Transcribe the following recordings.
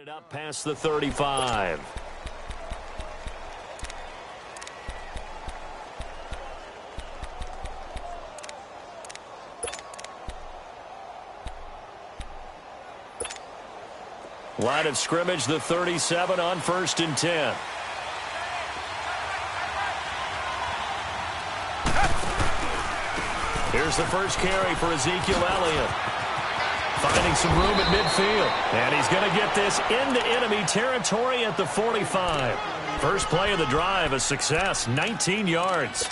It up past the 35. Line of scrimmage, the 37 on 1st and 10. Here's the first carry for Ezekiel Elliott. Finding some room at midfield. And he's going to get this into enemy territory at the 45. First play of the drive, a success, 19 yards.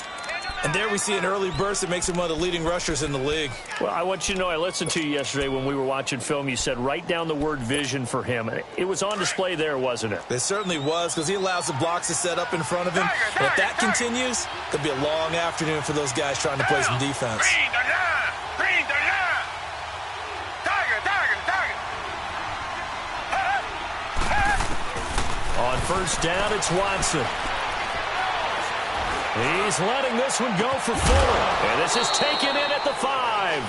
And there we see an early burst that makes him one of the leading rushers in the league. Well, I want you to know, I listened to you yesterday when we were watching film. You said write down the word vision for him. It was on display there, wasn't it? It certainly was, because he allows the blocks to set up in front of him. And if that continues, it could be a long afternoon for those guys trying to play some defense. On first down, it's Watson. He's letting this one go for Fuller. And this is taken in at the 5.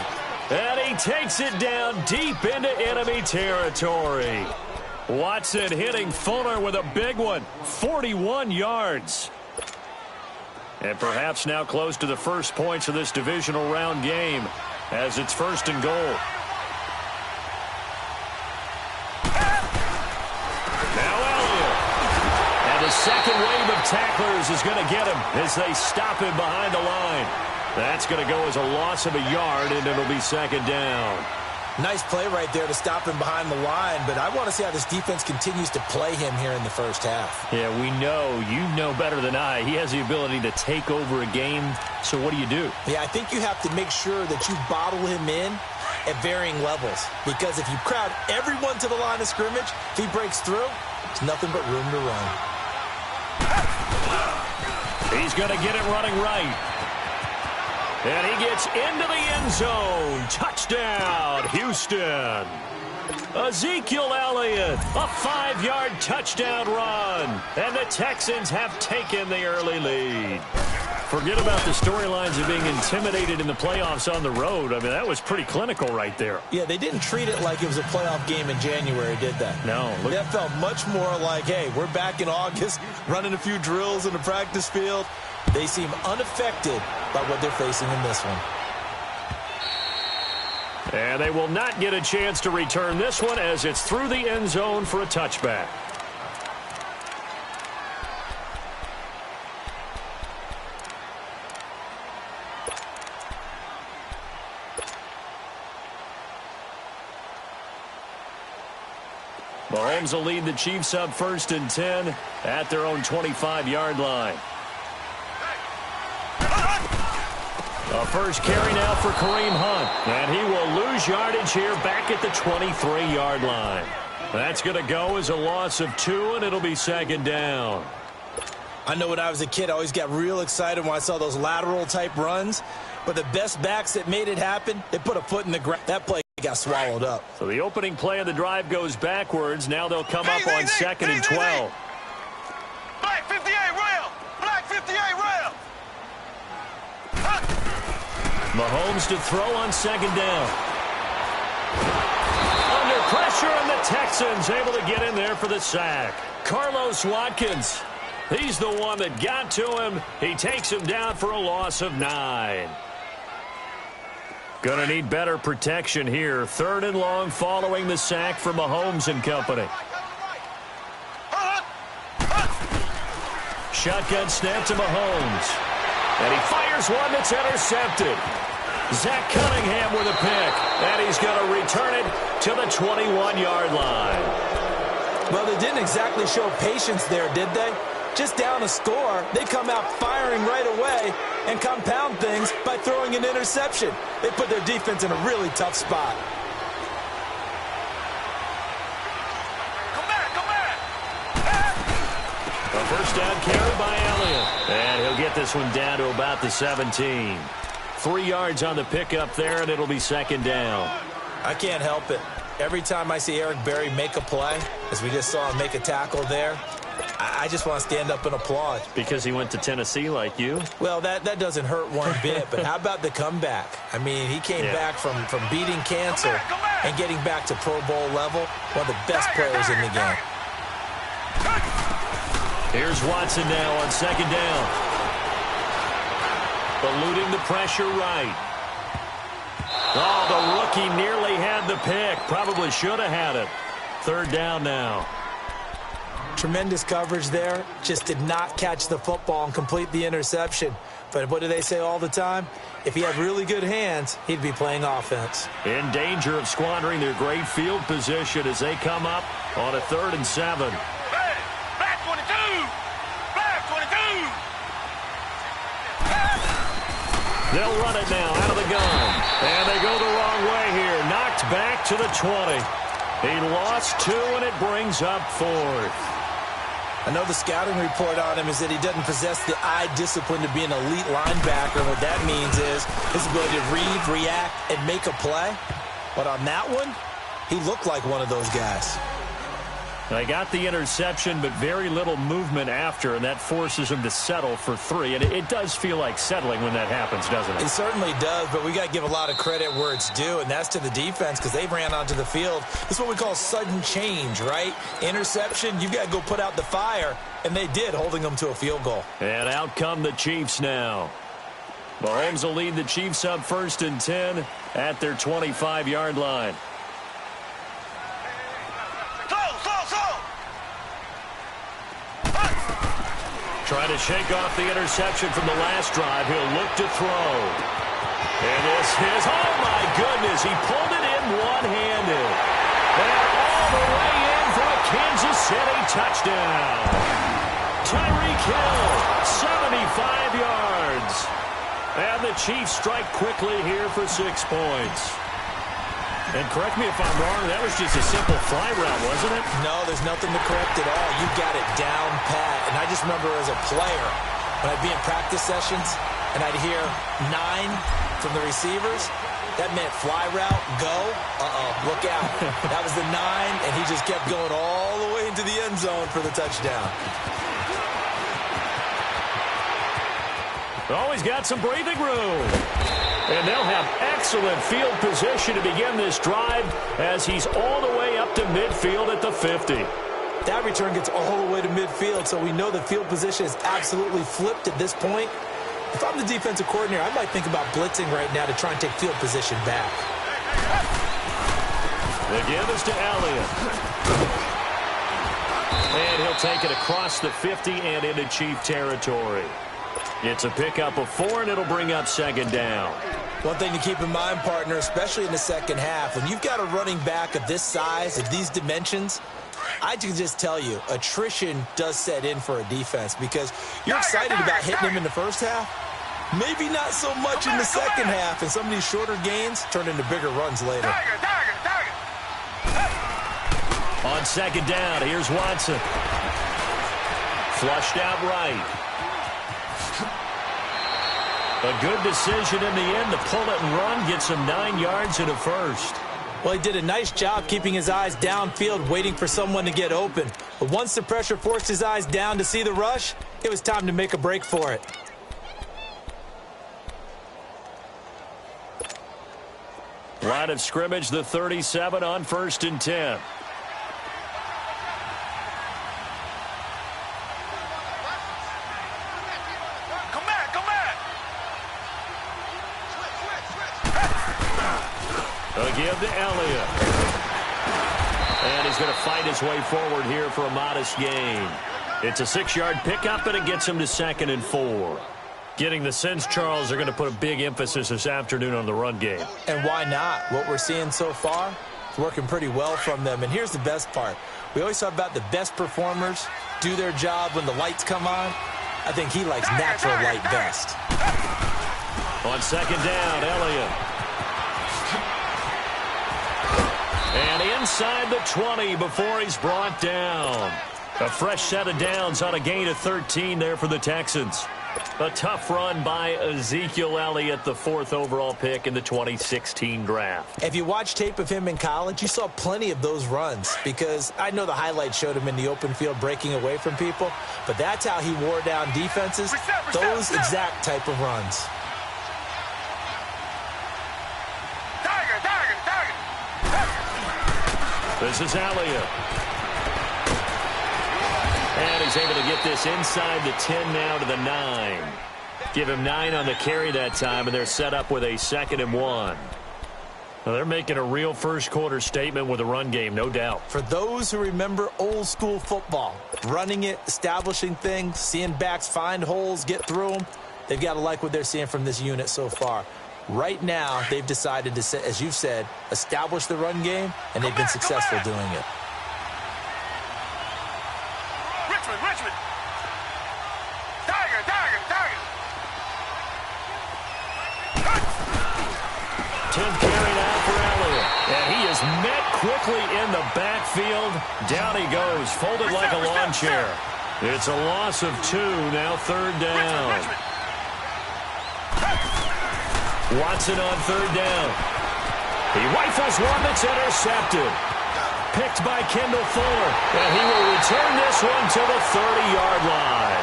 And he takes it down deep into enemy territory. Watson hitting Fuller with a big one. 41 yards. And perhaps now close to the first points of this divisional round game as it's 1st and goal. The second wave of tacklers is going to get him as they stop him behind the line. That's going to go as a loss of a yard, and it'll be 2nd down. Nice play right there to stop him behind the line, but I want to see how this defense continues to play him here in the first half. Yeah, we know. You know better than I. He has the ability to take over a game, so what do you do? Yeah, I think you have to make sure that you bottle him in at varying levels, because if you crowd everyone to the line of scrimmage, if he breaks through, there's nothing but room to run. He's going to get it running right. And he gets into the end zone. Touchdown, Houston. Ezekiel Elliott, a 5-yard touchdown run. And the Texans have taken the early lead. Forget about the storylines of being intimidated in the playoffs on the road. I mean, that was pretty clinical right there. Yeah, they didn't treat it like it was a playoff game in January, did they? No. That felt much more like, hey, we're back in August, running a few drills in the practice field. They seem unaffected by what they're facing in this one. And they will not get a chance to return this one as it's through the end zone for a touchback. Mahomes will lead the Chiefs up 1st and 10 at their own 25-yard line. A first carry now for Kareem Hunt. And he will lose yardage here back at the 23-yard line. That's going to go as a loss of 2, and it'll be 2nd down. I know when I was a kid, I always got real excited when I saw those lateral-type runs. But the best backs that made it happen, they put a foot in the ground. That play got swallowed up. So the opening play of the drive goes backwards. Now they'll come up on 2nd and 12. Black 58 rail! Black 58 rail! Mahomes to throw on 2nd down. Under pressure, and the Texans able to get in there for the sack. Carlos Watkins, he's the one that got to him. He takes him down for a loss of 9. Going to need better protection here. 3rd and long following the sack from Mahomes and company. Shotgun snap to Mahomes. And he fires one that's intercepted. Zach Cunningham with a pick. And he's going to return it to the 21-yard line. Well, they didn't exactly show patience there, did they? Just down a score, they come out firing right away and compound things by throwing an interception. They put their defense in a really tough spot. Come back! A first down carry by Elliott. And he'll get this one down to about the 17. 3 yards on the pickup there, and it'll be 2nd down. I can't help it. Every time I see Eric Berry make a play, as we just saw him make a tackle there, I just want to stand up and applaud. Because he went to Tennessee like you? Well, that doesn't hurt one bit, but how about the comeback? I mean, he came back from beating cancer and getting back to Pro Bowl level. One of the best players in the game. Here's Watson now on second down. Eluding the pressure right. Oh, the rookie nearly had the pick. Probably should have had it. Third down now. Tremendous coverage there. Just did not catch the football and complete the interception. But what do they say all the time? If he had really good hands, he'd be playing offense. In danger of squandering their great field position as they come up on a 3rd and 7. Hey, black 22! Black 22! They'll run it now out of the gun. And they go the wrong way here. Knocked back to the 20. He lost 2, and it brings up 4th. I know the scouting report on him is that he doesn't possess the eye discipline to be an elite linebacker. What that means is his ability to read, react, and make a play. But on that one, he looked like one of those guys. They got the interception, but very little movement after, and that forces him to settle for 3. And it does feel like settling when that happens, doesn't it? It certainly does, but we got to give a lot of credit where it's due, and that's to the defense because they ran onto the field. This is what we call sudden change, right? Interception, you've got to go put out the fire, and they did, holding them to a field goal. And out come the Chiefs now. Mahomes will lead the Chiefs up 1st and 10 at their 25-yard line. Trying to shake off the interception from the last drive. He'll look to throw. And this is, oh my goodness, he pulled it in one-handed. And all the way in for a Kansas City touchdown. Tyreek Hill, 75 yards. And the Chiefs strike quickly here for 6 points. And correct me if I'm wrong, that was just a simple fly route, wasn't it? No, there's nothing to correct at all. You got it down pat. And I just remember as a player, when I'd be in practice sessions and I'd hear 9 from the receivers, that meant fly route, go, look out. That was the 9, and he just kept going all the way into the end zone for the touchdown. Always got some breathing room. And they'll have excellent field position to begin this drive as he's all the way up to midfield at the 50. That return gets all the way to midfield, so we know the field position is absolutely flipped at this point. If I'm the defensive coordinator, I might think about blitzing right now to try and take field position back. The give is to Elliott. And he'll take it across the 50 and into Chief territory. It's a pickup of 4, and it'll bring up 2nd down. One thing to keep in mind, partner, especially in the second half, when you've got a running back of this size, of these dimensions, I can just tell you, attrition does set in for a defense because you're excited about hitting him in the first half. Maybe not so much in the second half, and some of these shorter gains turn into bigger runs later. On 2nd down, here's Watson. Flushed out right. A good decision in the end to pull it and run, get some 9 yards and a first. Well, he did a nice job keeping his eyes downfield, waiting for someone to get open. But once the pressure forced his eyes down to see the rush, it was time to make a break for it. Line of scrimmage, the 37 on 1st and 10. A give to Elliott. And he's going to fight his way forward here for a modest gain. It's a 6-yard pickup, and it gets him to 2nd and 4. Getting the sense, Charles, they're going to put a big emphasis this afternoon on the run game. And why not? What we're seeing so far is working pretty well from them. And here's the best part. We always talk about the best performers do their job when the lights come on. I think he likes natural light best. On 2nd down, Elliott. And inside the 20 before he's brought down. A fresh set of downs on a gain of 13 there for the Texans. A tough run by Ezekiel Elliott, the 4th overall pick in the 2016 draft. If you watch tape of him in college, you saw plenty of those runs because I know the highlights showed him in the open field breaking away from people, but that's how he wore down defenses, those exact type of runs. This is Elliott. And he's able to get this inside the 10 now to the 9. Give him 9 on the carry that time, and they're set up with a 2nd and 1. Well, they're making a real first-quarter statement with a run game, no doubt. For those who remember old-school football, running it, establishing things, seeing backs find holes, get through them, they've got to like what they're seeing from this unit so far. Right now, they've decided to, as you've said, establish the run game, and they've been successful doing it. Richmond. Tiger. 10th carry now for Elliott. And he is met quickly in the backfield. Down he goes, folded like a lawn chair. It's a loss of 2, now 3rd down. Richmond. Watson on 3rd down. He rifles one that's intercepted. Picked by Kendall Fuller. And he will return this one to the 30-yard line.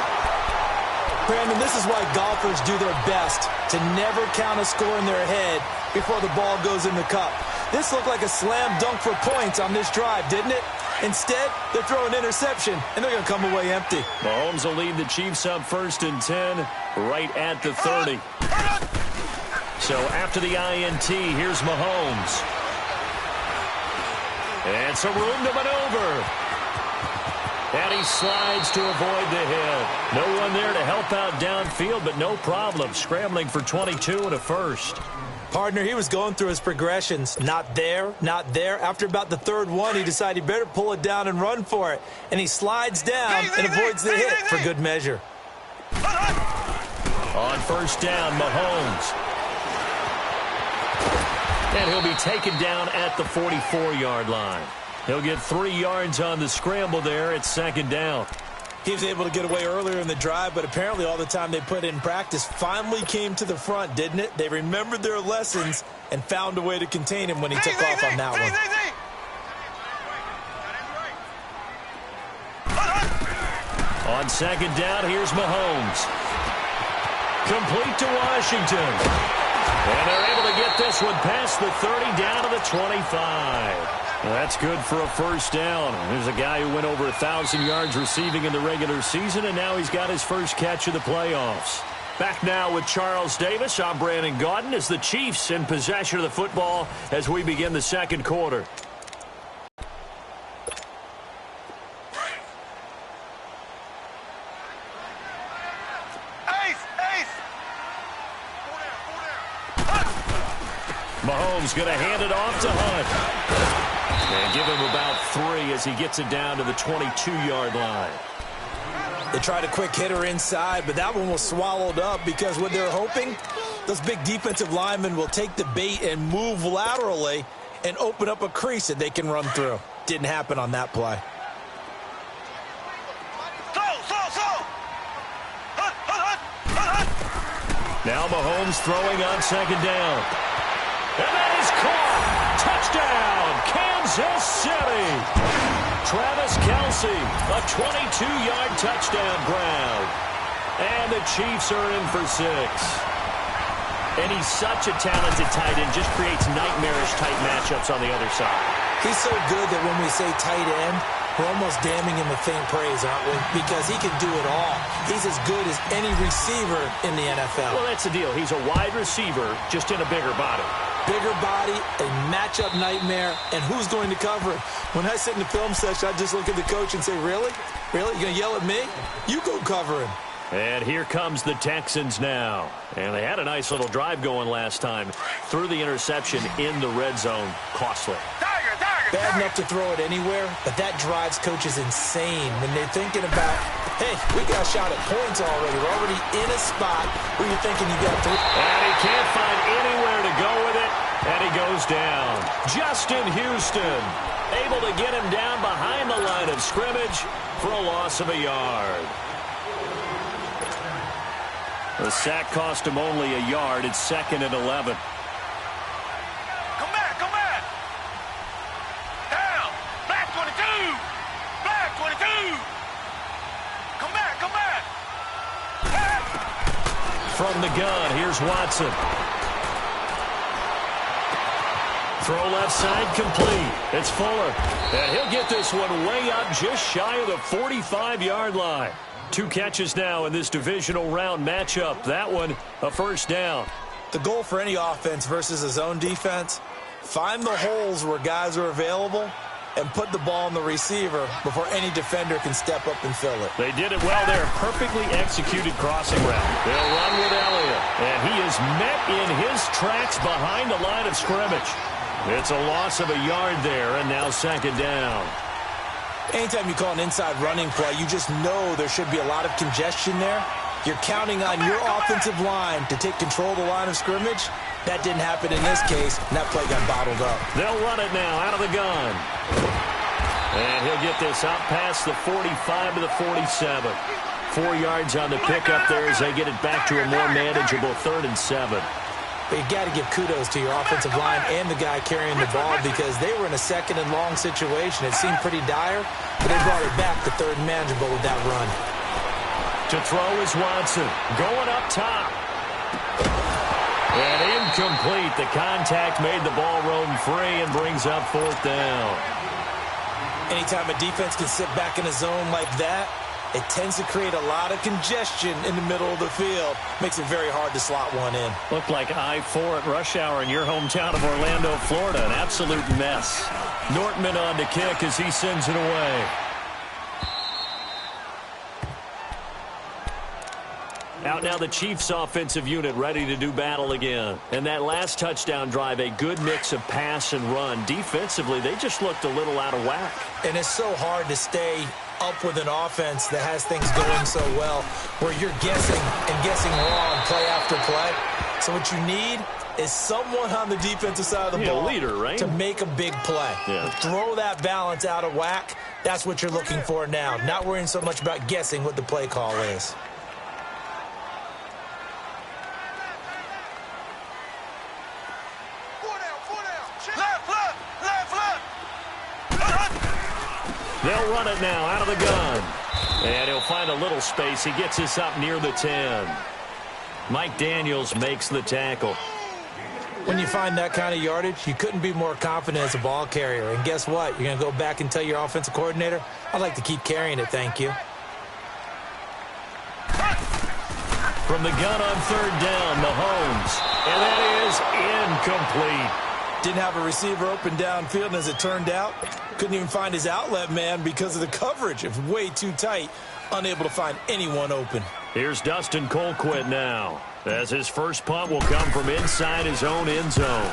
Brandon, this is why golfers do their best to never count a score in their head before the ball goes in the cup. This looked like a slam dunk for points on this drive, didn't it? Instead, they're throwing interception, and they're going to come away empty. Mahomes will lead the Chiefs up 1st and 10 right at the 30. So after the INT, here's Mahomes. And some room to maneuver. And he slides to avoid the hit. No one there to help out downfield, but no problem. Scrambling for 22 and a first. Partner, he was going through his progressions. Not there, not there. After about the 3rd one, he decided he better pull it down and run for it. And he slides down and avoids the hit for good measure. On 1st down, Mahomes. And he'll be taken down at the 44-yard line. He'll get 3 yards on the scramble there at 2nd down. He was able to get away earlier in the drive, but apparently all the time they put in practice finally came to the front, didn't it? They remembered their lessons and found a way to contain him when he took off on that one. On 2nd down, here's Mahomes. Complete to Washington. And they're able to get this one past the 30 down to the 25. Well, that's good for a 1st down. There's a guy who went over 1,000 yards receiving in the regular season, and now he's got his first catch of the playoffs. Back now with Charles Davis. I'm Brandon Gaudin as the Chiefs in possession of the football as we begin the 2nd quarter. Mahomes going to hand it off to Hunt. And give him about 3 as he gets it down to the 22-yard line. They tried a quick hitter inside, but that one was swallowed up because what they're hoping, those big defensive linemen will take the bait and move laterally and open up a crease that they can run through. Didn't happen on that play. Now Mahomes throwing on 2nd down. And that is caught. Touchdown, Kansas City. Travis Kelce, a 22-yard touchdown grab. And the Chiefs are in for 6. And he's such a talented tight end, just creates nightmarish tight matchups on the other side. He's so good that when we say tight end, we're almost damning him with faint praise, aren't we? Because he can do it all. He's as good as any receiver in the NFL. Well, that's the deal. He's a wide receiver, just in a bigger body. Bigger body, a matchup nightmare, and who's going to cover it? When I sit in the film session, I just look at the coach and say, really? Really? You going to yell at me? You go cover him. And here comes the Texans now. And they had a nice little drive going last time. Threw the interception in the red zone. Costly. Bad enough to throw it anywhere, but that drives coaches insane when they're thinking about, hey, we got a shot at points already. We're already in a spot where you're thinking you got 3. And he can't find anywhere to go with it, and he goes down. Justin Houston able to get him down behind the line of scrimmage for a loss of a yard. The sack cost him only a yard. It's 2nd and 11. Come back, come back. Down. Black 22. Black 22. Come back, come back. From the gun, here's Watson. Throw left side complete. It's Fuller. And he'll get this one way up just shy of the 45-yard line. 2 catches now in this divisional round matchup. That one, a first down. The goal for any offense versus a zone defense, find the holes where guys are available and put the ball on the receiver before any defender can step up and fill it. They did it well there. Perfectly executed crossing route. They'll run with Elliott. And he is met in his tracks behind the line of scrimmage. It's a loss of a yard there, and now 2nd down. Anytime you call an inside running play, you just know there should be a lot of congestion there. You're counting on your offensive line to take control of the line of scrimmage. That didn't happen in this case, and that play got bottled up. They'll run it now out of the gun. And he'll get this out past the 45 to the 47. 4 yards on the pickup there as they get it back to a more manageable 3rd and 7. But you got to give kudos to your offensive line and the guy carrying the ball because they were in a 2nd and long situation. It seemed pretty dire, but they brought it back to 3rd and manageable with that run. To throw is Watson. Going up top. And incomplete. The contact made the ball roam free and brings up 4th down. Anytime a defense can sit back in a zone like that, it tends to create a lot of congestion in the middle of the field. Makes it very hard to slot one in. Looked like I-4 at rush hour in your hometown of Orlando, Florida. An absolute mess. Nortman on to kick as he sends it away. Out now the Chiefs offensive unit ready to do battle again. And that last touchdown drive, a good mix of pass and run. Defensively, they just looked a little out of whack. And it's so hard to stay up with an offense that has things going so well where you're guessing and guessing wrong play after play. So what you need is someone on the defensive side of the ball leader, right? to make a big play. Yeah. Throw that balance out of whack. That's what you're looking for now. Not worrying so much about guessing what the play call is. They'll run it now out of the gun. And he'll find a little space. He gets this up near the 10. Mike Daniels makes the tackle. When you find that kind of yardage, you couldn't be more confident as a ball carrier. And guess what? You're going to go back and tell your offensive coordinator, I'd like to keep carrying it, thank you. From the gun on 3rd down, Mahomes. And that is incomplete. Didn't have a receiver open downfield, and as it turned out, couldn't even find his outlet man because of the coverage. It was way too tight, unable to find anyone open. Here's Dustin Colquitt now, as his first punt will come from inside his own end zone.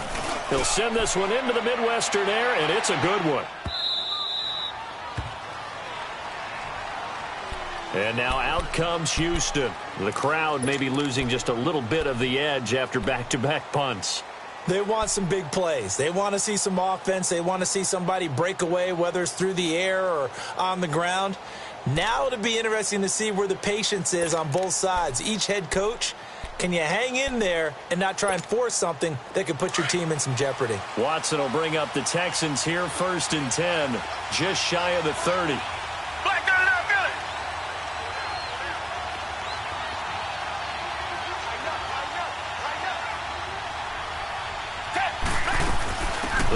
He'll send this one into the Midwestern air, and it's a good one. And now out comes Houston. The crowd may be losing just a little bit of the edge after back-to-back punts. They want some big plays. They want to see some offense. They want to see somebody break away, whether it's through the air or on the ground. Now it'll be interesting to see where the patience is on both sides. Each head coach, can you hang in there and not try and force something that could put your team in some jeopardy? Watson will bring up the Texans here, 1st and 10, just shy of the 30. Black 39, Philly.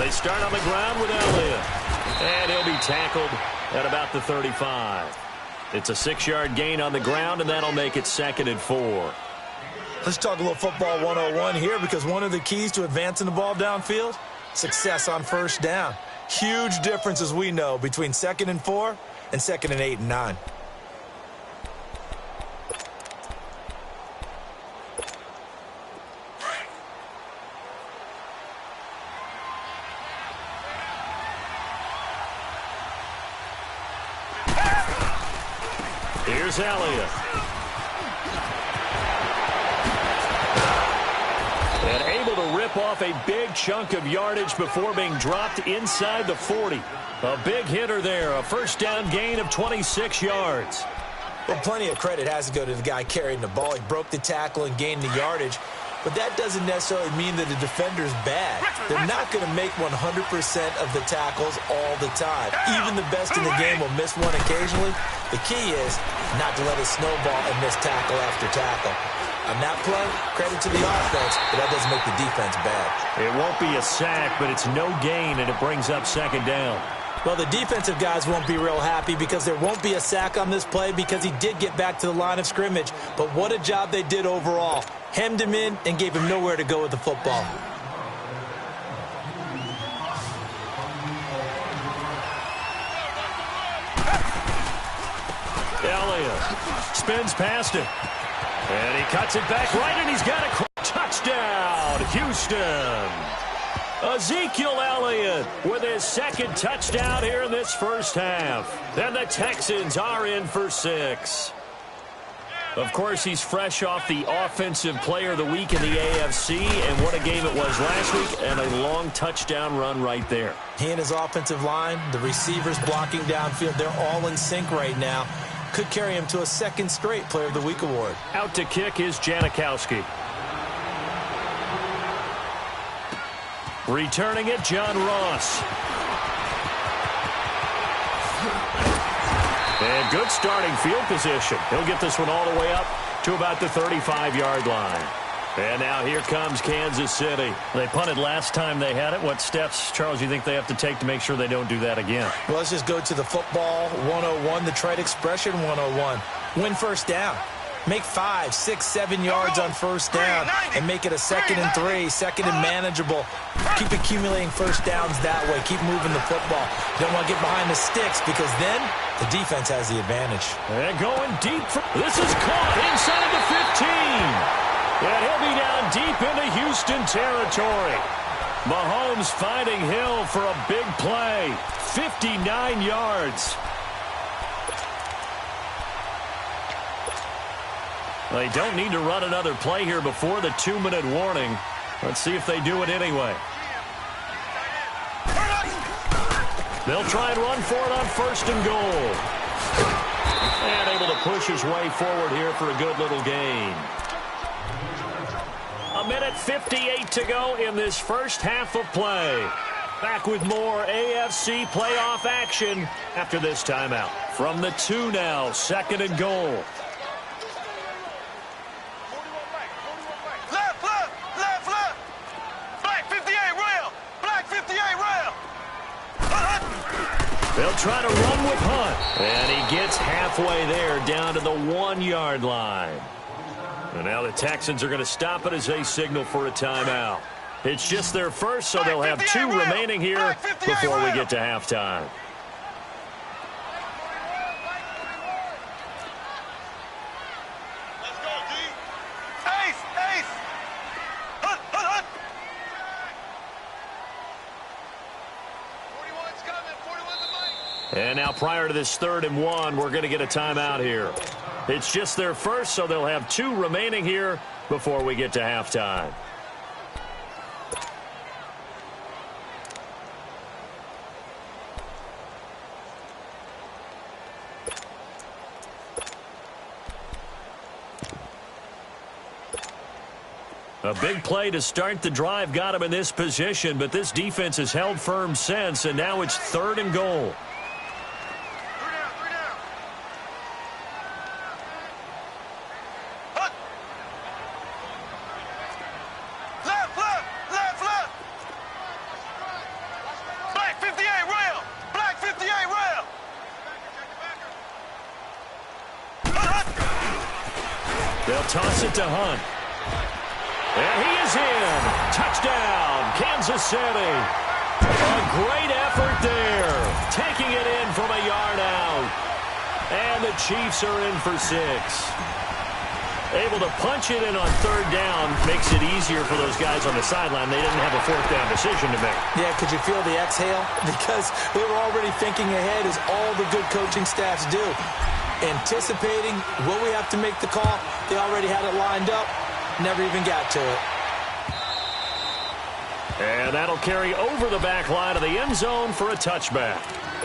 They start on the ground with Elliott. And he'll be tackled at about the 35. It's a 6-yard gain on the ground, and that'll make it 2nd and 4. Let's talk a little football 101 here, because one of the keys to advancing the ball downfield, success on 1st down. Huge difference, as we know, between 2nd and 4 and 2nd and 8 and 9. Here's Elliott. And able to rip off a big chunk of yardage before being dropped inside the 40. A big hitter there, a 1st down gain of 26 yards. Well, plenty of credit has to go to the guy carrying the ball. He broke the tackle and gained the yardage. But that doesn't necessarily mean that the defender's bad. They're not going to make 100% of the tackles all the time. Even the best in the game will miss one occasionally. The key is not to let it snowball and miss tackle after tackle. On that play, credit to the offense, but that doesn't make the defense bad. It won't be a sack, but it's no gain, and it brings up second down. Well, the defensive guys won't be real happy because there won't be a sack on this play because he did get back to the line of scrimmage. But what a job they did overall. Hemmed him in and gave him nowhere to go with the football. Elliott spins past it. And he cuts it back right, and he's got a touchdown, Houston. Ezekiel Elliott with his second touchdown here in this first half. And the Texans are in for 6. Of course, he's fresh off the Offensive Player of the Week in the AFC, and what a game it was last week, and a long touchdown run right there. He and his offensive line, the receivers blocking downfield, they're all in sync right now. Could carry him to a second straight Player of the Week award. Out to kick is Janikowski. Returning it, John Ross. And good starting field position. He'll get this one all the way up to about the 35-yard line. And now here comes Kansas City. They punted last time they had it. What steps, Charles, you think they have to take to make sure they don't do that again? Well, let's just go to the football 101, the trade expression 101. Win first down. Make 5, 6, 7 yards on first down and make it a 2nd and 3, second and manageable. Keep accumulating first downs that way. Keep moving the football. You don't want to get behind the sticks because then the defense has the advantage. And going deep. This is caught inside the 15. And he'll be down deep into Houston territory. Mahomes finding Hill for a big play. 59 yards. They don't need to run another play here before the 2-minute warning. Let's see if they do it anyway. They'll try and run for it on 1st and goal. And able to push his way forward here for a good little gain. 1:58 to go in this first half of play. Back with more AFC playoff action after this timeout. From the 2 now, 2nd and goal. They'll try to run with Hunt. And he gets halfway there down to the 1-yard line. And now the Texans are going to stop it as they signal for a timeout. It's just their first, so they'll have 2 remaining here before we get to halftime. And now prior to this 3rd and 1, we're going to get a timeout here. It's just their first, so they'll have 2 remaining here before we get to halftime. A big play to start the drive got him in this position, but this defense has held firm since, and now it's 3rd and goal. They'll toss it to Hunt. And he is in. Touchdown, Kansas City. A great effort there. Taking it in from a yard out. And the Chiefs are in for 6. Able to punch it in on 3rd down makes it easier for those guys on the sideline. They didn't have a 4th down decision to make. Yeah, could you feel the exhale? Because they were already thinking ahead, as all the good coaching staffs do. Anticipating, will we have to make the call? They already had it lined up. Never even got to it. And that'll carry over the back line of the end zone for a touchback.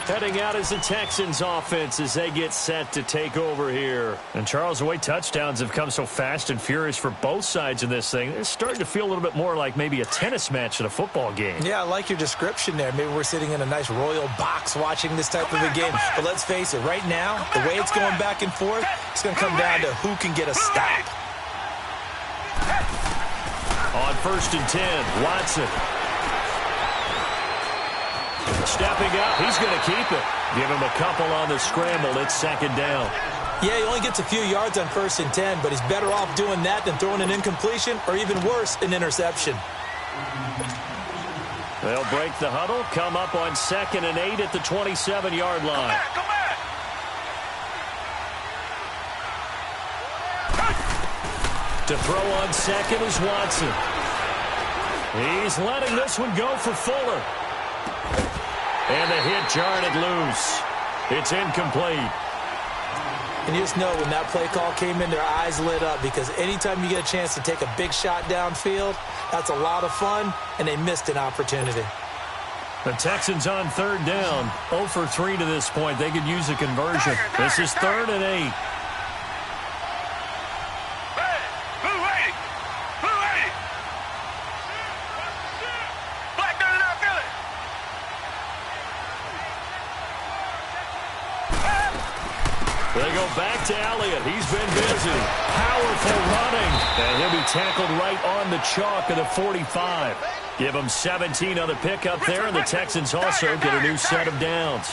Heading out is the Texans offense as they get set to take over here. And Charles, the way touchdowns have come so fast and furious for both sides in this thing, it's starting to feel a little bit more like maybe a tennis match in a football game. Yeah, I like your description there. Maybe we're sitting in a nice royal box watching this type of a game. But let's face it, right now, the way it's going back and forth, it's going to come down to who can get a stop. On 1st and 10, Watson. Stepping up, he's going to keep it. Give him a couple on the scramble. It's 2nd down. Yeah, he only gets a few yards on 1st and 10, but he's better off doing that than throwing an incompletion or even worse, an interception. They'll break the huddle, come up on 2nd and 8 at the 27-yard line. Come back. To throw on 2nd is Watson. He's letting this one go for Fuller. And the hit jarred it loose. It's incomplete. And you just know when that play call came in, their eyes lit up because anytime you get a chance to take a big shot downfield, that's a lot of fun, and they missed an opportunity. The Texans on 3rd down. 0 for 3 to this point. They could use a conversion. This is 3rd and 8. They go back to Elliott. He's been busy. Powerful running. And he'll be tackled right on the chalk of the 45. Give him 17 on the pickup there, and the Texans also get a new set of downs.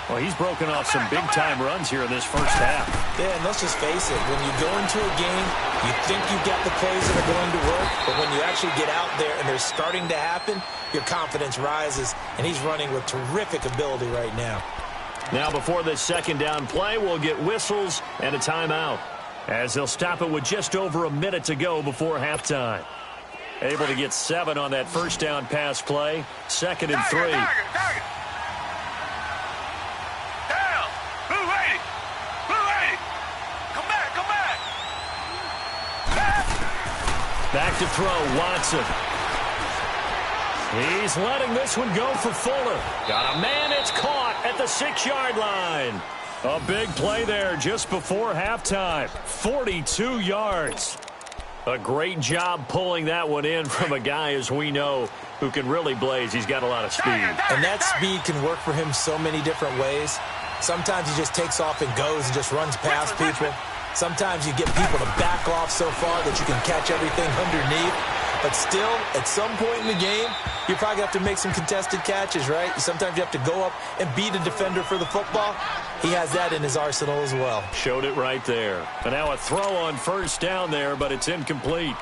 Well, he's broken off some big-time runs here in this first half. Yeah, and let's just face it. When you go into a game, you think you've got the plays that are going to work, but when you actually get out there and they're starting to happen, your confidence rises, and he's running with terrific ability right now. Now, before this 2nd down play, we'll get whistles and a timeout, as they'll stop it with just over a minute to go before halftime. Able to get 7 on that 1st down pass play. 2nd and 3. Down. Blue 80. Come back. Back to throw, Watson. He's letting this one go for Fuller. Got a man, it's caught at the 6-yard line. A big play there just before halftime. 42 yards. A great job pulling that one in from a guy, as we know, who can really blaze. He's got a lot of speed. And that speed can work for him so many different ways. Sometimes he just takes off and goes and just runs past people. Sometimes you get people to back off so far that you can catch everything underneath. But still, at some point in the game, you probably have to make some contested catches, right? Sometimes you have to go up and beat a defender for the football. He has that in his arsenal as well. Showed it right there. And now a throw on 1st down there, but it's incomplete.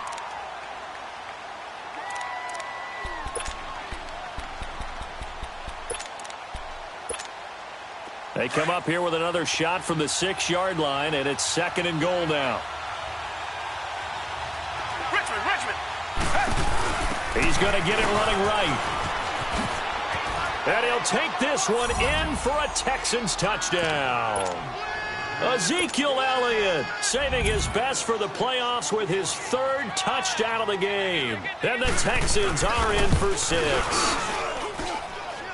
They come up here with another shot from the 6-yard line, and it's 2nd and goal now. Richmond. He's going to get it running right. And he'll take this one in for a Texans touchdown. Ezekiel Elliott saving his best for the playoffs with his 3rd touchdown of the game. And the Texans are in for 6.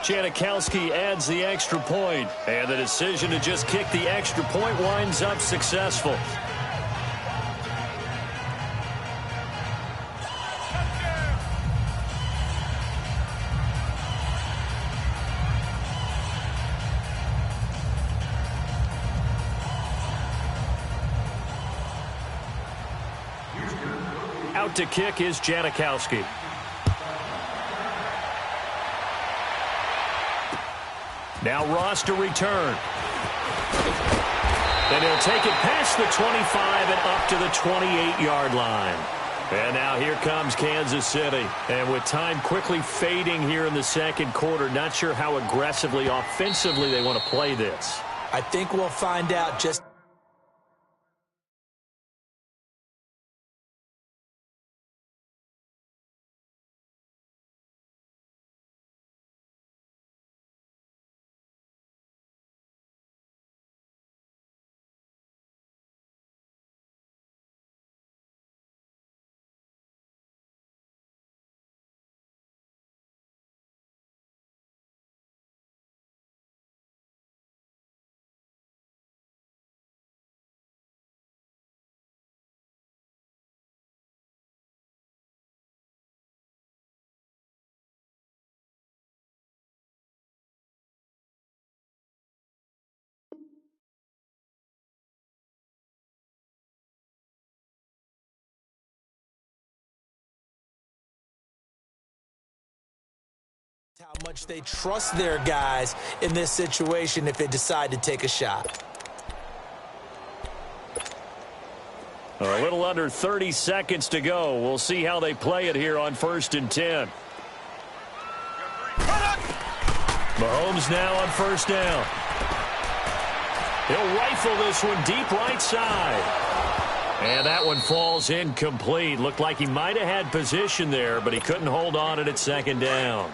Janikowski adds the extra point, and the decision to just kick the extra point winds up successful. Out to kick is Janikowski. Now Ross to return. And he'll take it past the 25 and up to the 28-yard line. And now here comes Kansas City. And with time quickly fading here in the 2nd quarter, not sure how aggressively, offensively they want to play this. I think we'll find out just How much they trust their guys in this situation if they decide to take a shot. A little under 30 seconds to go. We'll see how they play it here on 1st and 10. Mahomes now on 1st down. He'll rifle this one deep right side. And that one falls incomplete. Looked like he might have had position there, but he couldn't hold on at 2nd down.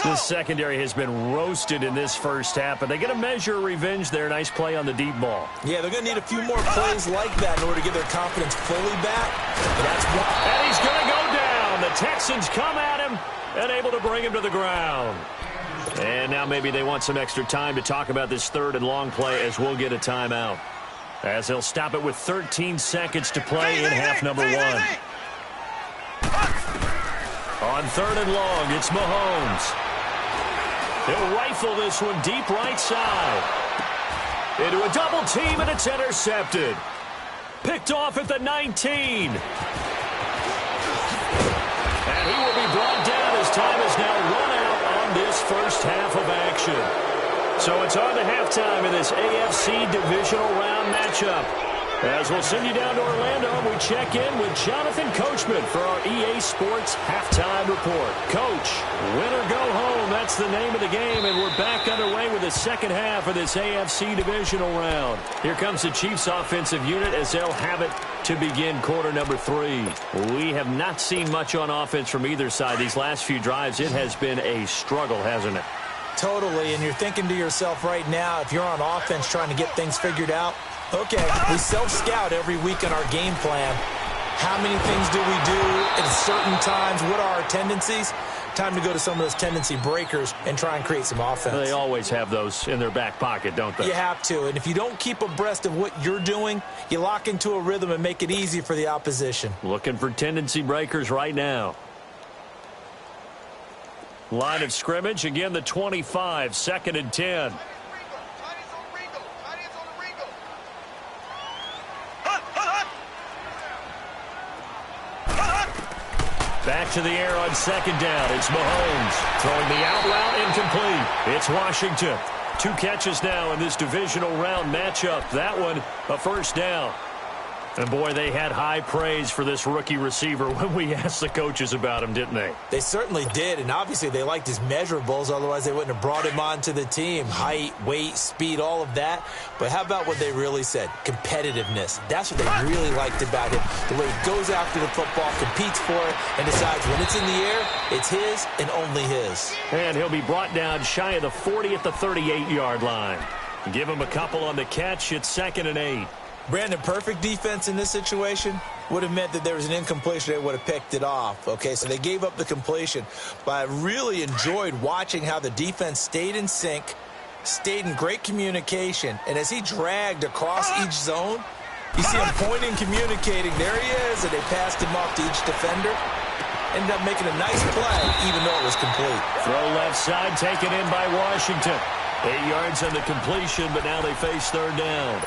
This secondary has been roasted in this first half, but they get a measure of revenge there. Nice play on the deep ball. Yeah, they're going to need a few more plays like that in order to get their confidence fully back. And he's going to go down. The Texans come at him and able to bring him to the ground. And now maybe they want some extra time to talk about this 3rd and long play as we'll get a timeout. As they'll stop it with 13 seconds to play in half number 1. On 3rd and long, it's Mahomes. He'll rifle this one deep right side. Into a double team, and it's intercepted. Picked off at the 19. And he will be brought down as time is now run out on this first half of action. So it's on to halftime in this AFC divisional round matchup. As we'll send you down to Orlando, we check in with Jonathan Coachman for our EA Sports Halftime Report. Coach, win or go home, that's the name of the game, and we're back underway with the second half of this AFC divisional round. Here comes the Chiefs offensive unit as they'll have it to begin quarter number 3. We have not seen much on offense from either side. These last few drives, it has been a struggle, hasn't it? Totally, and you're thinking to yourself right now, if you're on offense trying to get things figured out, okay, we self-scout every week in our game plan. How many things do we do at certain times? What are our tendencies? Time to go to some of those tendency breakers and try and create some offense. They always have those in their back pocket, don't they? You have to, and if you don't keep abreast of what you're doing, you lock into a rhythm and make it easy for the opposition. Looking for tendency breakers right now. Line of scrimmage, again the 25, 2nd and 10. Back to the air on 2nd down. It's Mahomes throwing the out route incomplete. It's Washington. 2 catches now in this divisional round matchup. That one a 1st down. And, boy, they had high praise for this rookie receiver when we asked the coaches about him, didn't they? They certainly did, and obviously they liked his measurables. Otherwise, they wouldn't have brought him onto the team. Height, weight, speed, all of that. But how about what they really said? Competitiveness. That's what they really liked about him. The way he goes after the football, competes for it, and decides when it's in the air, it's his and only his. And he'll be brought down shy of the 40 at the 38-yard line. Give him a couple on the catch. It's 2nd and 8. Brandon, perfect defense in this situation would have meant that there was an incompletion. They would have picked it off. Okay, so they gave up the completion. But I really enjoyed watching how the defense stayed in sync, stayed in great communication. And as he dragged across each zone, you see him pointing, communicating. There he is, and they passed him off to each defender. Ended up making a nice play, even though it was complete. Throw left side, taken in by Washington. 8 yards on the completion, but now they face 3rd down.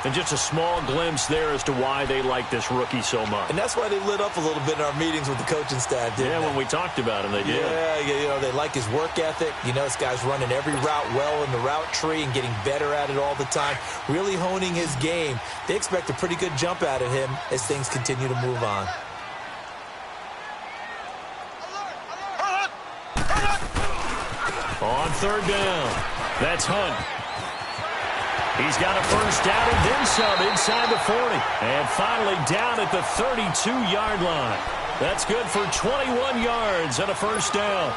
And just a small glimpse there as to why they like this rookie so much. And that's why they lit up a little bit in our meetings with the coaching staff, didn't they? When we talked about him, they did. Yeah, you know, they like his work ethic. You know, this guy's running every route well in the route tree and getting better at it all the time, really honing his game. They expect a pretty good jump out of him as things continue to move on. On 3rd down, that's Hunt. He's got a 1st down and then some inside the 40. And finally down at the 32-yard line. That's good for 21 yards and a 1st down.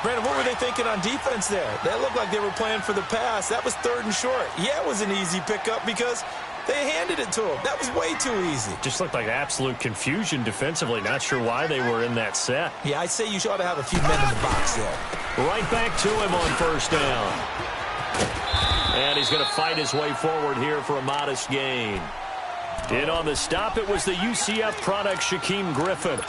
Brandon, what were they thinking on defense there? That looked like they were playing for the pass. That was 3rd and short. Yeah, it was an easy pickup because they handed it to him. That was way too easy. Just looked like absolute confusion defensively. Not sure why they were in that set. Yeah, I'd say you ought to have a few men in the box there. Right back to him on 1st down. And he's going to fight his way forward here for a modest gain. In on the stop, it was the UCF product, Shaquem Griffin.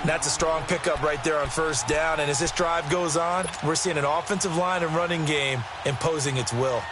That's a strong pickup right there on 1st down. And as this drive goes on, we're seeing an offensive line and running game imposing its will.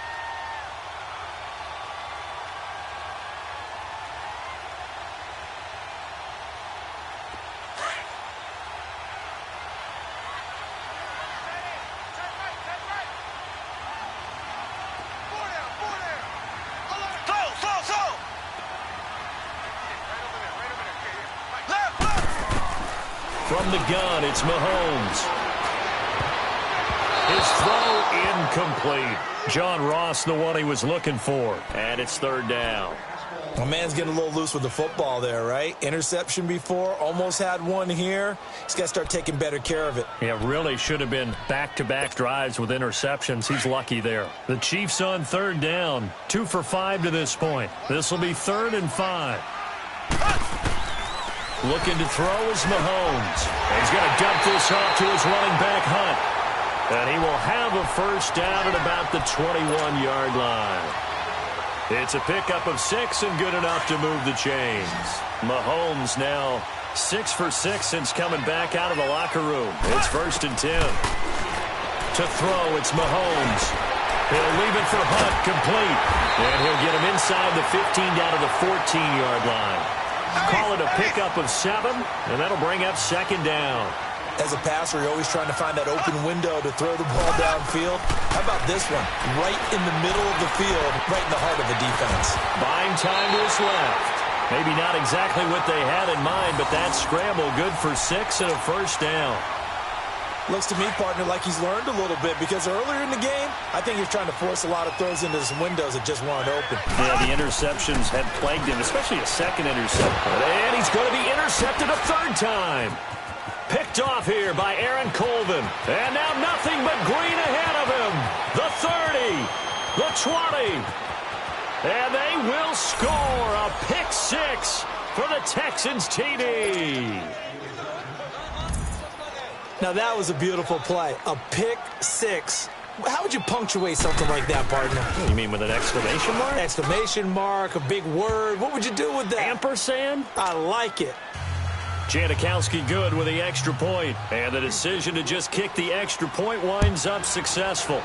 From the gun, it's Mahomes. His throw incomplete. John Ross, the one he was looking for. And it's third down. My man's getting a little loose with the football there, right? Interception before, almost had one here. He's got to start taking better care of it. Yeah, really should have been back-to-back drives with interceptions. He's lucky there. The Chiefs on third down. 2 for 5 to this point. This will be 3rd and 5. Looking to throw is Mahomes. He's going to dump this off to his running back, Hunt. And he will have a first down at about the 21-yard line. It's a pickup of 6 and good enough to move the chains. Mahomes now 6 for 6 since coming back out of the locker room. It's 1st and 10. To throw, it's Mahomes. He'll leave it for Hunt, complete. And he'll get him inside the 15 down to the 14-yard line. Call it a pickup of 7, and that'll bring up 2nd down. As a passer, you're always trying to find that open window to throw the ball downfield. How about this one? Right in the middle of the field, right in the heart of the defense. Buying time to his left. Maybe not exactly what they had in mind, but that scramble good for 6 and a first down. Looks to me, partner, like he's learned a little bit because earlier in the game, I think he was trying to force a lot of throws into some windows that just weren't open. Yeah, the interceptions had plagued him, especially a second interception. And he's going to be intercepted a 3rd time. Picked off here by Aaron Colvin. And now nothing but green ahead of him. The 30, the 20. And they will score a pick 6 for the Texans TD. Now that was a beautiful play. A pick 6. How would you punctuate something like that, partner? You mean with an exclamation mark? Exclamation mark, a big word. What would you do with that? Ampersand? I like it. Janikowski good with the extra point. And the decision to just kick the extra point winds up successful.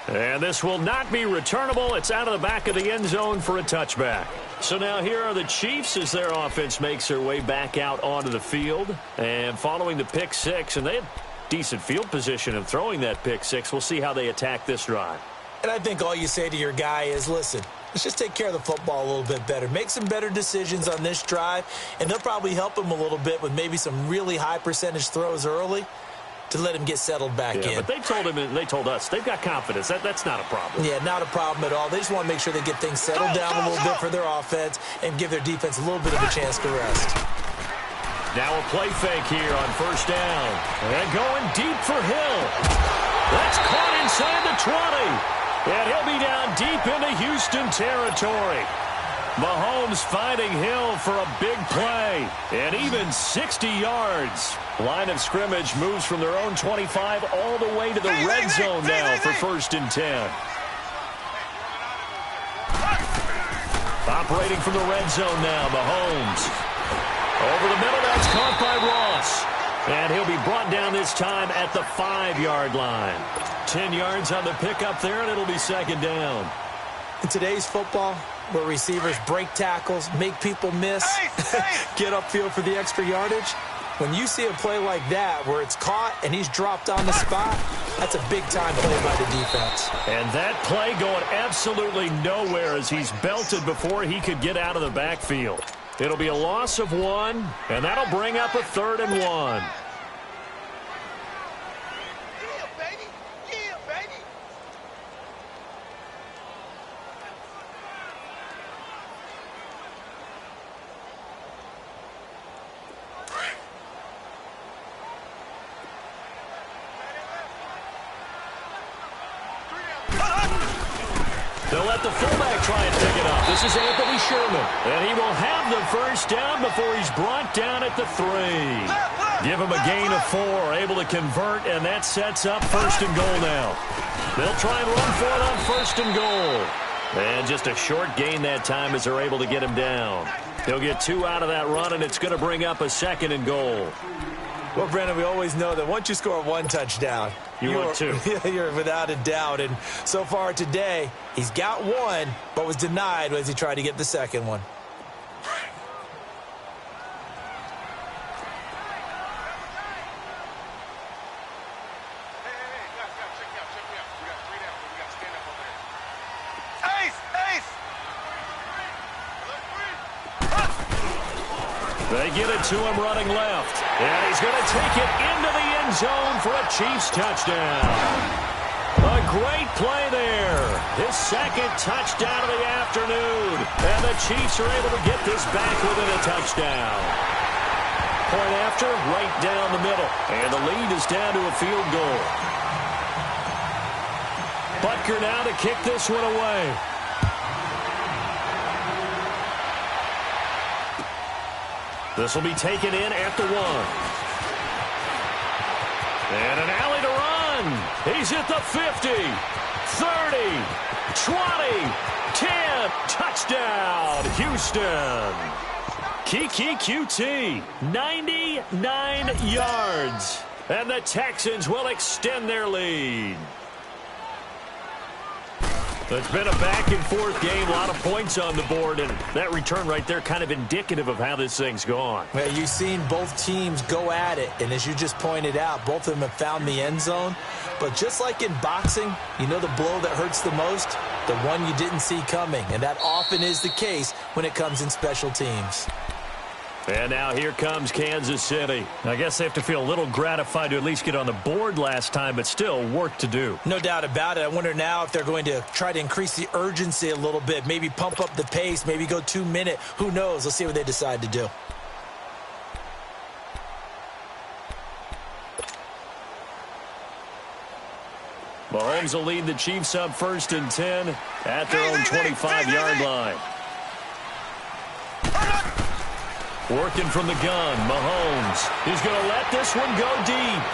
And this will not be returnable. It's out of the back of the end zone for a touchback. So now here are the Chiefs as their offense makes their way back out onto the field. And following the pick 6, and they had decent field position in throwing that pick 6. We'll see how they attack this drive. And I think all you say to your guy is, listen, let's just take care of the football a little bit better. Make some better decisions on this drive, and they'll probably help him a little bit with maybe some really high percentage throws early to let him get settled back in. But they told him, and they told us, they've got confidence. That's not a problem. Yeah, not a problem at all. They just want to make sure they get things settled down a little bit for their offense and give their defense a little bit of a chance to rest. Now a play fake here on 1st down. And going deep for Hill. That's caught inside the 20. And he'll be down deep into Houston territory. Mahomes finding Hill for a big play. And even 60 yards. Line of scrimmage moves from their own 25 all the way to the red zone now for 1st and 10. Operating from the red zone now, Mahomes. Over the middle, that's caught by Ross. And he'll be brought down this time at the 5-yard line. 10 yards on the pickup there, and it'll be 2nd down. In today's football, where receivers break tackles, make people miss, get upfield for the extra yardage, when you see a play like that where it's caught and he's dropped on the spot, that's a big-time play by the defense. And that play going absolutely nowhere as he's belted before he could get out of the backfield. It'll be a loss of 1, and that'll bring up a 3rd and 1. They'll let the fullback try and pick it up. This is Anthony Sherman. And he will have the first down before he's brought down at the 3. Give him a gain of 4. Able to convert, and that sets up 1st and goal now. They'll try and run for it on 1st and goal. And just a short gain that time as they're able to get him down. He'll get 2 out of that run, and it's going to bring up a 2nd and goal. Well, Brandon, we always know that once you score 1 touchdown, want 2. You're without a doubt. And so far today, he's got 1, but was denied as he tried to get the 2nd one. They get it to him running left. And he's going to take it into the end zone for a Chiefs touchdown. A great play there. His second touchdown of the afternoon. And the Chiefs are able to get this back within a touchdown. Point after, right down the middle. And the lead is down to a field goal. Butker now to kick this one away. This will be taken in at the 1. And an alley to run. He's at the 50, 30, 20, 10. Touchdown, Houston. Kiki QT, 99 yards. And the Texans will extend their lead. It's been a back-and-forth game, a lot of points on the board, and that return right there kind of indicative of how this thing's gone. Well, you've seen both teams go at it, and as you just pointed out, both of them have found the end zone. But just like in boxing, you know the blow that hurts the most? The one you didn't see coming, and that often is the case when it comes in special teams. And now here comes Kansas City. I guess they have to feel a little gratified to at least get on the board last time, but still work to do. No doubt about it. I wonder now if they're going to try to increase the urgency a little bit, maybe pump up the pace, maybe go 2 minute. Who knows? Let's see what they decide to do. Mahomes will lead the Chiefs up 1st and 10 at their own 25-yard line. Working from the gun, Mahomes. He's going to let this one go deep.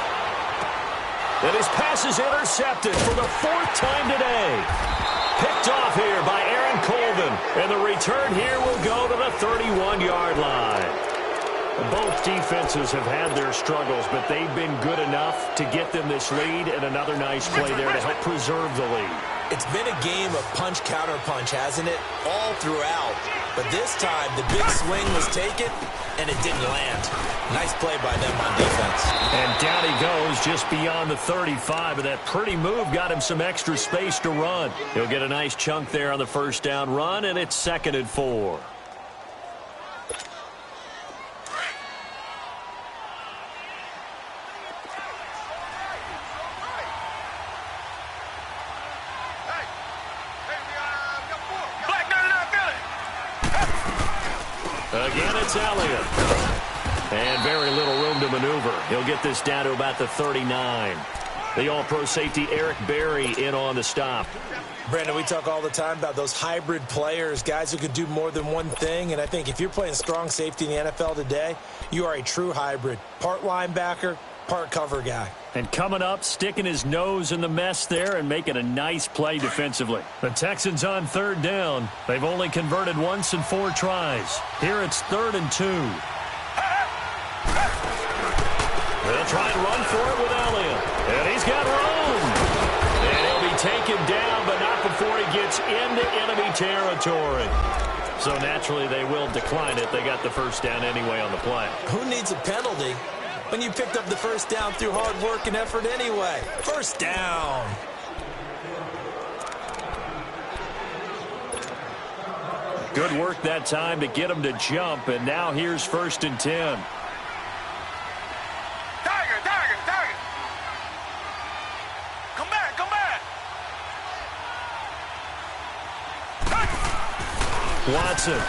And his pass is intercepted for the 4th time today. Picked off here by Aaron Colvin. And the return here will go to the 31-yard line. Both defenses have had their struggles, but they've been good enough to get them this lead, and another nice play there to help preserve the lead. It's been a game of punch-counter-punch, hasn't it? All throughout. But this time, the big swing was taken, and it didn't land. Nice play by them on defense. And down he goes just beyond the 35, and that pretty move got him some extra space to run. He'll get a nice chunk there on the 1st down run, and it's 2nd and 4. Again, it's Elliott. And very little room to maneuver. He'll get this down to about the 39. The all-pro safety Eric Berry in on the stop. Brandon, we talk all the time about those hybrid players, guys who can do more than one thing. And I think if you're playing strong safety in the NFL today, you are a true hybrid. Part linebacker, part cover guy. And coming up, sticking his nose in the mess there and making a nice play defensively. The Texans on 3rd down. They've only converted once in 4 tries. Here it's 3rd and 2. They'll try and run for it with Elliott. And he's got room. And he'll be taken down, but not before he gets into enemy territory. So naturally they will decline it. They got the 1st down anyway on the play. Who needs a penalty when you picked up the 1st down through hard work and effort anyway? 1st down. Good work that time to get him to jump, and now here's 1st and 10. Tiger. Come back. Watson.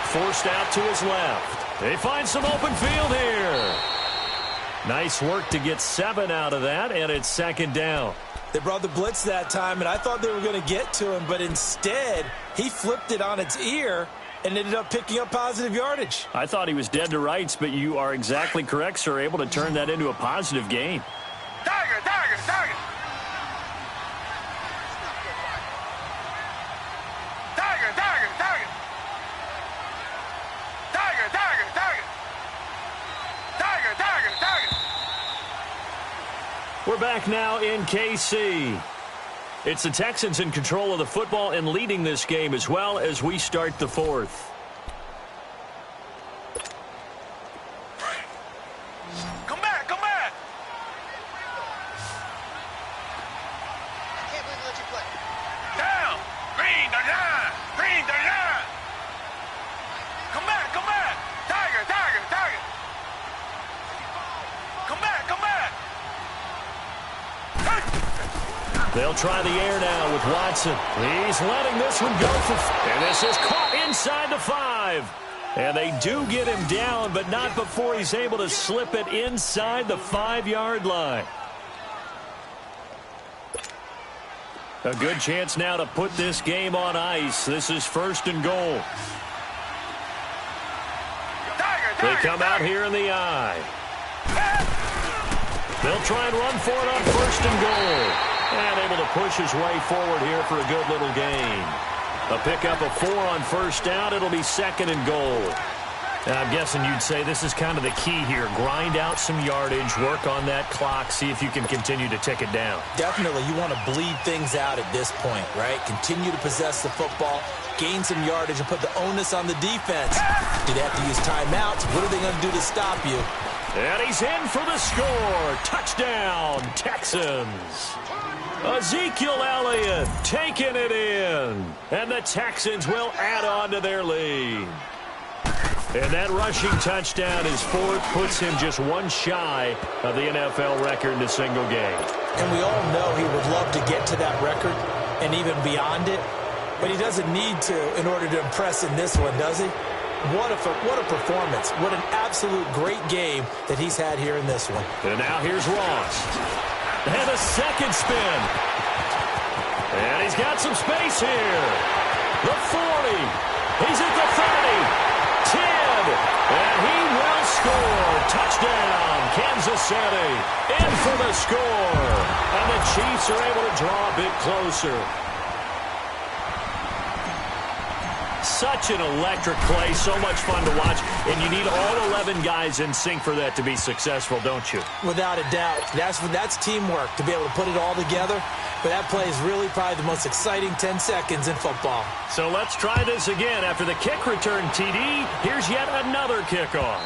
Forced out to his left. They find some open field here. Nice work to get 7 out of that, and it's 2nd down. They brought the blitz that time, and I thought they were going to get to him, but instead, he flipped it on its ear and ended up picking up positive yardage. I thought he was dead to rights, but you are exactly correct, sir. Able to turn that into a positive gain. Tiger. We're back now in KC. It's the Texans in control of the football and leading this game as well as we start the 4th. Come back. I can't believe we let you play. Down. Green, the line. Come back. They'll try the air now with Watson. He's letting this one go and this is caught inside the 5. And they do get him down, but not before he's able to slip it inside the 5-yard line. A good chance now to put this game on ice. This is 1st and goal. They come out here in the I. They'll try and run for it on 1st and goal. And able to push his way forward here for a good little gain. A pickup of 4 on 1st down. It'll be 2nd and goal. Now, I'm guessing you'd say this is kind of the key here. Grind out some yardage, work on that clock, see if you can continue to tick it down. Definitely, you want to bleed things out at this point, right? Continue to possess the football, gain some yardage, and put the onus on the defense. Do they have to use timeouts? What are they going to do to stop you? And he's in for the score. Touchdown, Texans. Ezekiel Elliott taking it in. And the Texans will add on to their lead. And that rushing touchdown is 4th, puts him just one shy of the NFL record in a single game. And we all know he would love to get to that record and even beyond it. But he doesn't need to in order to impress in this one, does he? What a performance. What an absolute great game that he's had here in this one. And now here's Ross. And a second spin. And he's got some space here. The 40. He's at the 30. 10. And he will score. Touchdown, Kansas City. In for the score. And the Chiefs are able to draw a bit closer. Such an electric play, so much fun to watch, and you need all 11 guys in sync for that to be successful, don't you? Without a doubt. That's teamwork, to be able to put it all together. But that play is really probably the most exciting 10 seconds in football. So let's try this again. After the kick return TD, here's yet another kickoff.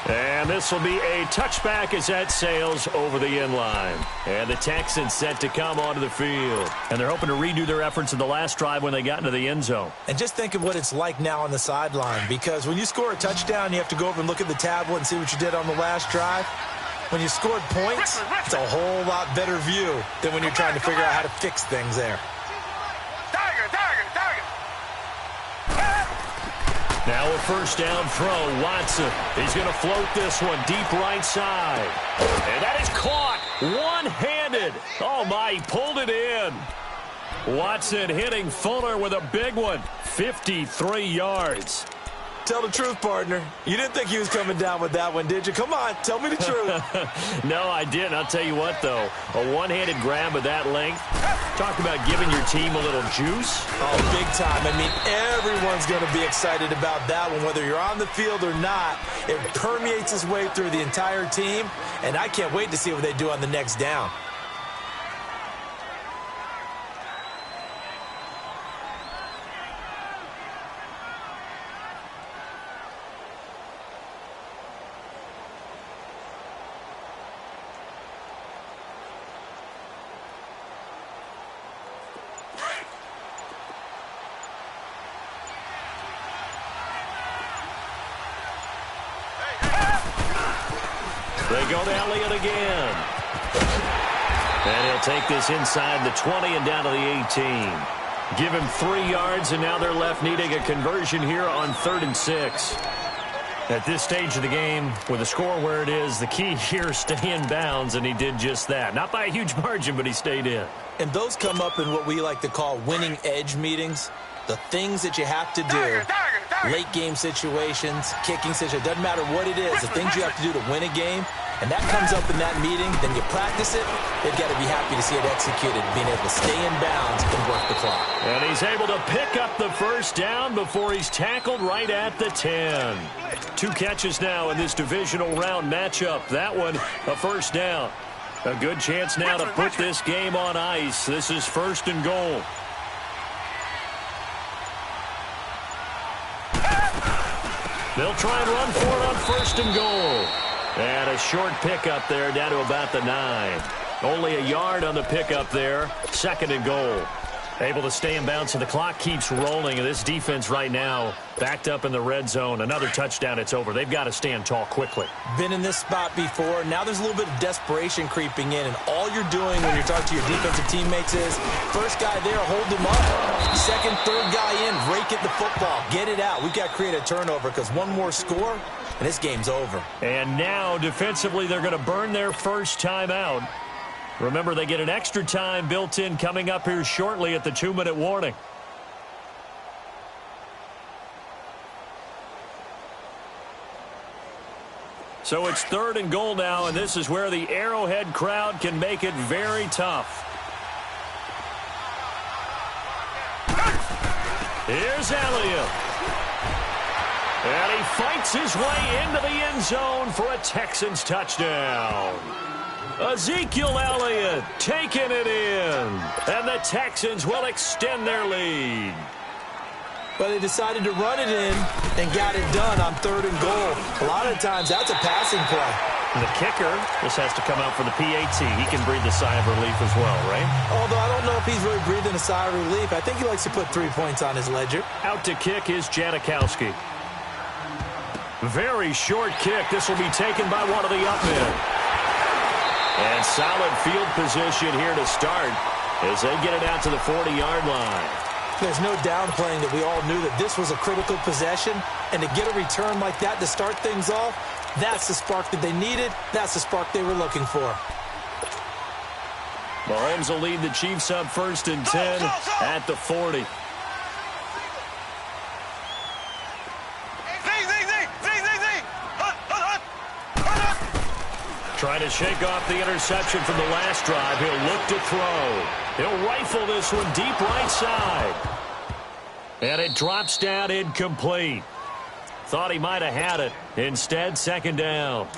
And this will be a touchback as that sails over the end line. And the Texans set to come onto the field. And they're hoping to redo their efforts in the last drive when they got into the end zone. And just think of what it's like now on the sideline. Because when you score a touchdown, you have to go over and look at the tablet and see what you did on the last drive. When you scored points, it's a whole lot better view than when you're trying to figure out how to fix things there. Now a 1st down throw, Watson. He's going to float this one deep right side. And that is caught one-handed. Oh, my, he pulled it in. Watson hitting Fuller with a big one, 53 yards. Tell the truth, partner. You didn't think he was coming down with that one, did you? Come on, tell me the truth. No, I didn't. I'll tell you what, though. A one-handed grab of that length. Talk about giving your team a little juice. Oh, big time. I mean, everyone's going to be excited about that one, whether you're on the field or not. It permeates its way through the entire team, and I can't wait to see what they do on the next down. They go to Elliott again. And he'll take this inside the 20 and down to the 18. Give him 3 yards, and now they're left needing a conversion here on 3rd and 6. At this stage of the game, with the score where it is, the key here is stay in bounds, and he did just that. Not by a huge margin, but he stayed in. And those come up in what we like to call winning edge meetings. The things that you have to do, late game situations, kicking situations, doesn't matter what it is, the things you have to do to win a game, and that comes up in that meeting, then you practice it, they've got to be happy to see it executed, being able to stay in bounds and work the clock. And he's able to pick up the 1st down before he's tackled right at the 10. 2 catches now in this divisional round matchup. That one, a 1st down. A good chance now to put this game on ice. This is 1st and goal. They'll try and run for it on 1st and goal. And a short pickup there down to about the 9. Only a yard on the pickup there. 2nd and goal. Able to stay in bounds, so the clock keeps rolling. And this defense right now backed up in the red zone. Another touchdown, it's over. They've got to stand tall quickly. Been in this spot before. Now there's a little bit of desperation creeping in. And all you're doing when you're talking to your defensive teammates is, first guy there, hold him up. Second, third guy in, rake at the football. Get it out. We've got to create a turnover because one more score, and this game's over. And now, defensively, they're going to burn their first time out. Remember, they get an extra time built in coming up here shortly at the 2-minute warning. So it's 3rd and goal now, and this is where the Arrowhead crowd can make it very tough. Here's Elliott. And he fights his way into the end zone for a Texans touchdown. Ezekiel Elliott taking it in. And the Texans will extend their lead. But they decided to run it in and got it done on 3rd and goal. A lot of times, that's a passing play. And the kicker, this has to come out for the PAT. He can breathe a sigh of relief as well, right? Although I don't know if he's really breathing a sigh of relief. I think he likes to put 3 points on his ledger. Out to kick is Janikowski. Very short kick. This will be taken by one of the up men. And solid field position here to start as they get it out to the 40-yard line. There's no downplaying that we all knew that this was a critical possession, and to get a return like that to start things off, that's the spark that they needed. That's the spark they were looking for. Mahomes will lead the Chiefs up 1st and 10 at the 40. Trying to shake off the interception from the last drive. He'll look to throw. He'll rifle this one deep right side. And it drops down incomplete. Thought he might have had it. Instead, 2nd down.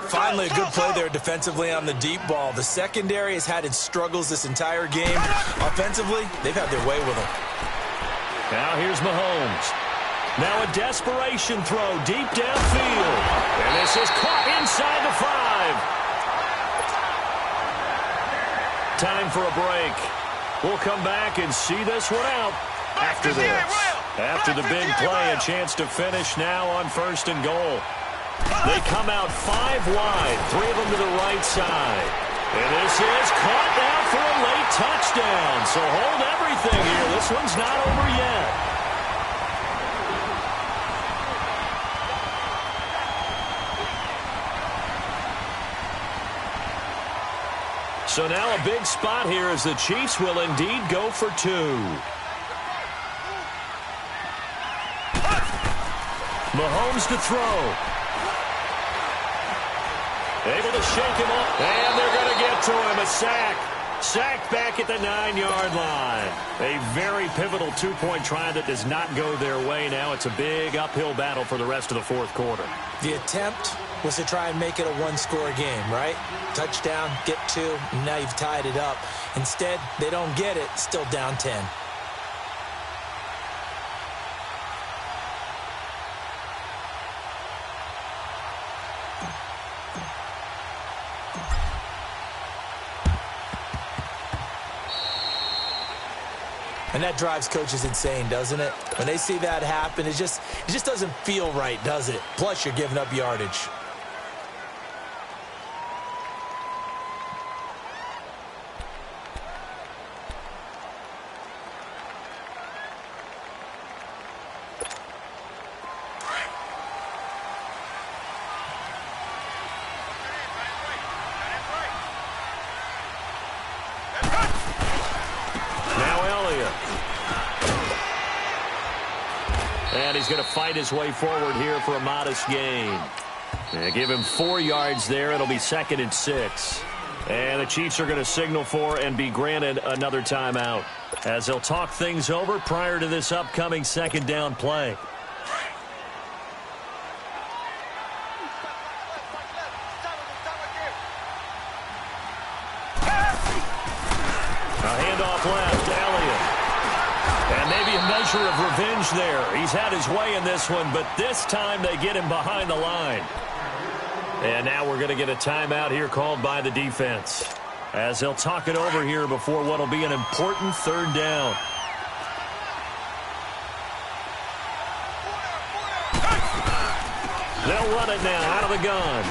Finally, a good play there defensively on the deep ball. The secondary has had its struggles this entire game. Offensively, they've had their way with them. Now here's Mahomes. Now a desperation throw deep downfield. And this is caught inside the 5. Time for a break. We'll come back and see this one out after this. After the big play, a chance to finish now on 1st and goal. They come out 5 wide, 3 of them to the right side. And this is caught now for a late touchdown. So hold everything here. This one's not over yet. So now a big spot here as the Chiefs will indeed go for 2. Mahomes to throw. Able to shake him up. And they're going to get to him. A sack. Sacked back at the 9-yard line. A very pivotal 2-point try that does not go their way. Now it's a big uphill battle for the rest of the 4th quarter. The attempt was to try and make it a 1-score game, right? Touchdown, get 2, and now you've tied it up. Instead, they don't get it, still down 10. And that drives coaches insane, doesn't it? When they see that happen, it just doesn't feel right, does it? Plus, you're giving up yardage. And he's going to fight his way forward here for a modest gain. Give him 4 yards there. It'll be 2nd and 6. And the Chiefs are going to signal for and be granted another timeout as they'll talk things over prior to this upcoming 2nd down play. A handoff left, Elliott. And maybe a measure of revenge there. He's had his way in this one, but this time they get him behind the line. And now we're going to get a timeout here called by the defense. as he'll talk it over here before what will be an important third down. They'll run it now out of the gun.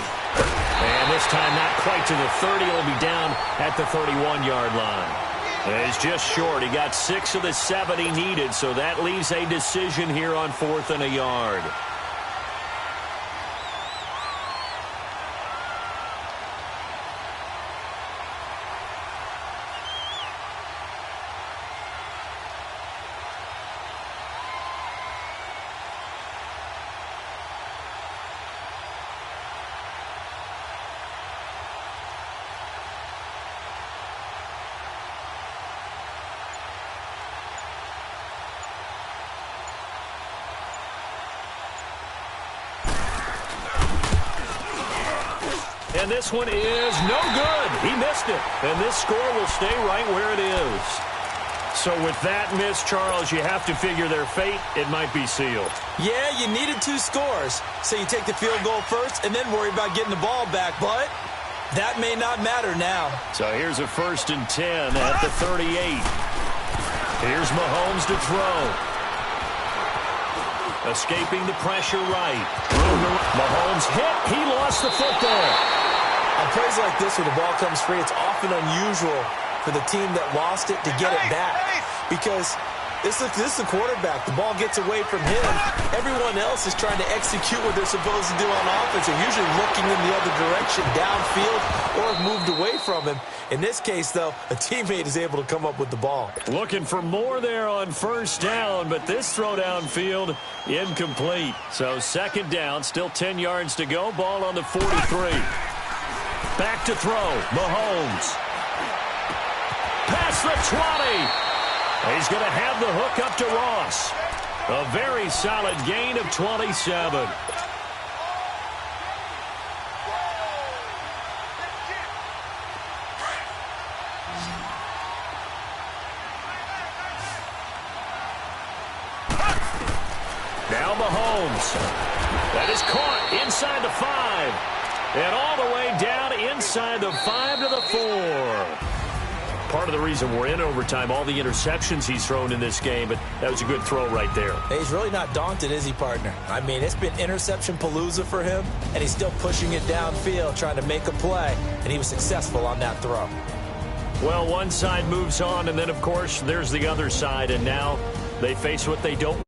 And this time not quite to the 30. It'll be down at the 31-yard line. And he's just short. He got 6 of the 7 he needed, so that leaves a decision here on 4th and a yard. And this one is no good. He missed it. And this score will stay right where it is. So with that miss, Charles, you have to figure their fate. It might be sealed. Yeah, you needed 2 scores. So you take the field goal first and then worry about getting the ball back. But that may not matter now. So here's a 1st and 10 at the 38. Here's Mahomes to throw. Escaping the pressure right. Mahomes hit. He lost the football. On plays like this where the ball comes free, it's often unusual for the team that lost it to get it back. Because this is the quarterback. The ball gets away from him. Everyone else is trying to execute what they're supposed to do on offense. They're usually looking in the other direction, downfield, or have moved away from him. In this case, though, a teammate is able to come up with the ball. Looking for more there on 1st down, but this throw downfield incomplete. So 2nd down, still 10 yards to go. Ball on the 43. Back to throw. Mahomes. Past the 20. He's going to have the hook up to Ross. A very solid gain of 27. Now Mahomes. That is caught inside the 5. And all the way down inside the 5 to the 4. Part of the reason we're in overtime, all the interceptions he's thrown in this game, but that was a good throw right there. He's really not daunted, is he, partner? I mean, it's been interception palooza for him, and he's still pushing it downfield, trying to make a play, and he was successful on that throw. Well, one side moves on, and then, of course, there's the other side, and now they face what they don't